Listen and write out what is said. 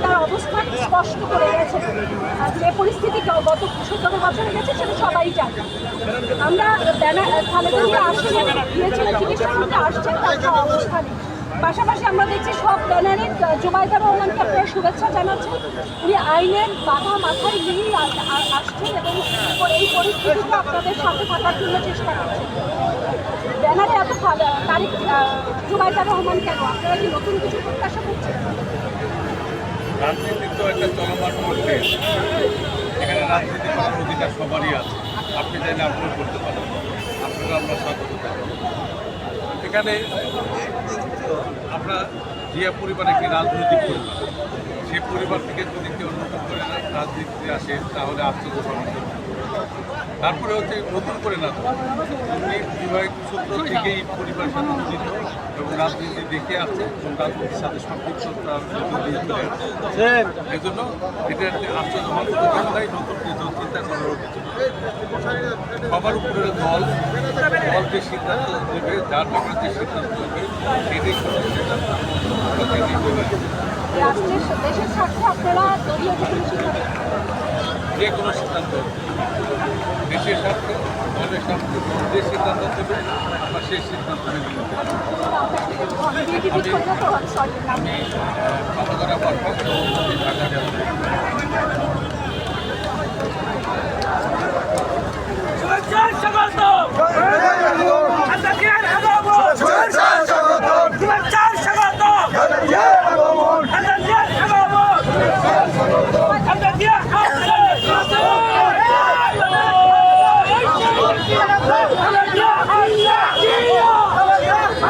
তার অবস্থান স্পষ্ট করে গেছে। যে পরিস্থিতি গত 17 বছরে গেছে সেটা সবাই জানে। আমরা খালেদা আসছেন, গিয়েছিলেন চিকিৎসা করতে, আসছেন, তার অবস্থানে পাশাপাশি আমরা দেখছি সব ব্যানারে জুবাইদা রহমানকে আপনারা শুভেচ্ছা জানাচ্ছেন। উনি আইনের বাধা মাথায় নিয়েই আসছেন এবং এই পরিস্থিতিতে আপনাদের সাথে থাকার জন্য চেষ্টা করছেন। ব্যানারে এত তারিখ জুবাইদা রহমান কেন? আপনারা কি নতুন কিছু প্রত্যাশা করছেন? রাজনীতি তো একটা চলমান প্রক্রিয়া, এখানে রাজনীতি করার অধিকার সবারই আছে। আপনি চাইলে আপনিও করতে পারেন, আপনারা আমরা স্বাগত জানাই। এখানে আমরা জিয়া পরিবার একটি রাজনৈতিক পরিবার, সেই পরিবার থেকে যদি কেউ নতুন করে রাজনীতিতে আসে তাহলে আত্মসমর্থন। তারপরে হচ্ছে নতুন করে না, বিবাহিত সূত্র থেকেই পরিবারের সাথে জড়িত এবং রাজনীতি দেখে আসছে এবং রাজনীতির সাথে সম্পৃক্ততা এই জন্য এটা আত্মসমর্থন নাই, নতুন কিছু চিন্তা করারও কিছু সবার উপরে দল যে সিদ্ধান্ত দেবে, যার ব্যাপারে যে সিদ্ধান্ত দেবে সেটাই যে কোনো সিদ্ধান্ত দেশের স্বার্থে, দলের স্বার্থে যে সিদ্ধান্ত দেবে আমরা সেই সিদ্ধান্ত মেনে নিতে আমি বাবা ঢাকা যাবো।